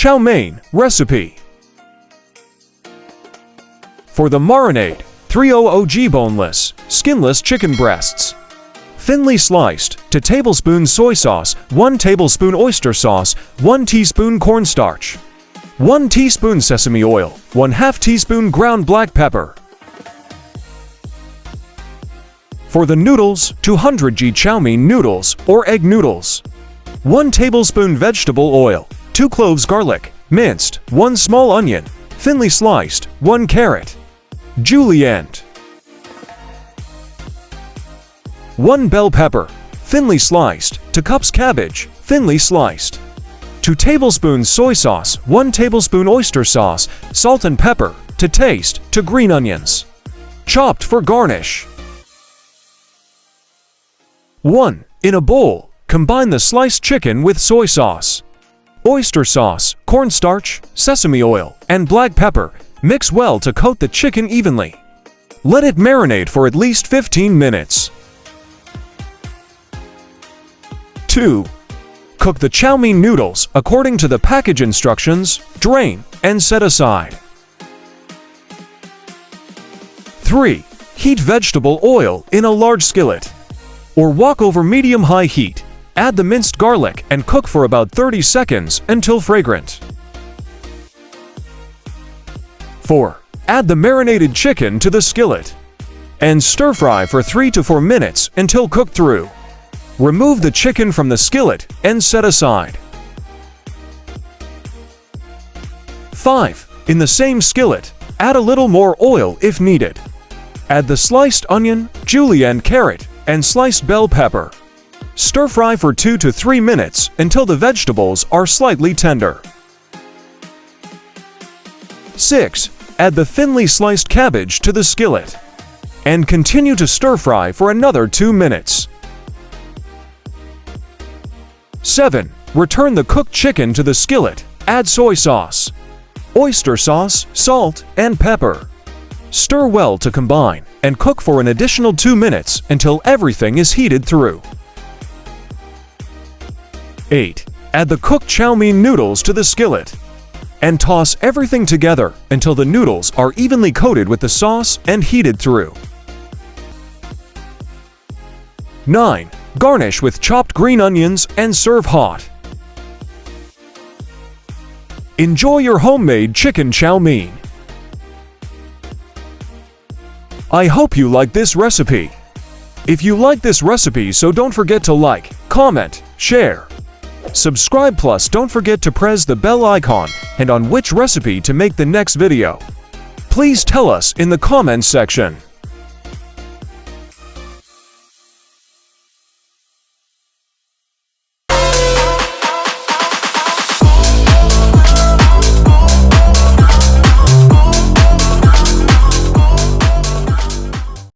Chow Mein recipe. For the marinade, 300 boneless, skinless chicken breasts. Thinly sliced, 2 tablespoons soy sauce, 1 tablespoon oyster sauce, 1 teaspoon cornstarch, 1 teaspoon sesame oil, 1/2 teaspoon ground black pepper. For the noodles, 200 g Chow Mein noodles or egg noodles. 1 tablespoon vegetable oil, 2 cloves garlic, minced, 1 small onion, thinly sliced, 1 carrot, julienne, 1 bell pepper, thinly sliced, 2 cups cabbage, thinly sliced, 2 tablespoons soy sauce, 1 tablespoon oyster sauce, salt and pepper to taste, 2 green onions, chopped for garnish. 1. In a bowl, combine the sliced chicken with soy sauce, oyster sauce, cornstarch, sesame oil, and black pepper. Mix well to coat the chicken evenly. Let it marinate for at least 15 minutes. 2. Cook the Chow Mein noodles according to the package instructions, drain, and set aside. 3. Heat vegetable oil in a large skillet, or wok over medium-high heat. Add the minced garlic and cook for about 30 seconds until fragrant. 4. Add the marinated chicken to the skillet and stir-fry for 3 to 4 minutes until cooked through. Remove the chicken from the skillet and set aside. 5. In the same skillet, add a little more oil if needed. Add the sliced onion, julienne carrot, and sliced bell pepper. Stir-fry for 2 to 3 minutes until the vegetables are slightly tender. 6. Add the thinly sliced cabbage to the skillet and continue to stir-fry for another 2 minutes. 7. Return the cooked chicken to the skillet. Add soy sauce, oyster sauce, salt, and pepper. Stir well to combine and cook for an additional 2 minutes until everything is heated through. 8. Add the cooked Chow Mein noodles to the skillet and toss everything together until the noodles are evenly coated with the sauce and heated through. 9. Garnish with chopped green onions and serve hot. Enjoy your homemade chicken Chow Mein. I hope you like this recipe. If you like this recipe, so don't forget to like, comment, share, subscribe, plus don't forget to press the bell icon and on which recipe to make the next video. Please tell us in the comments section.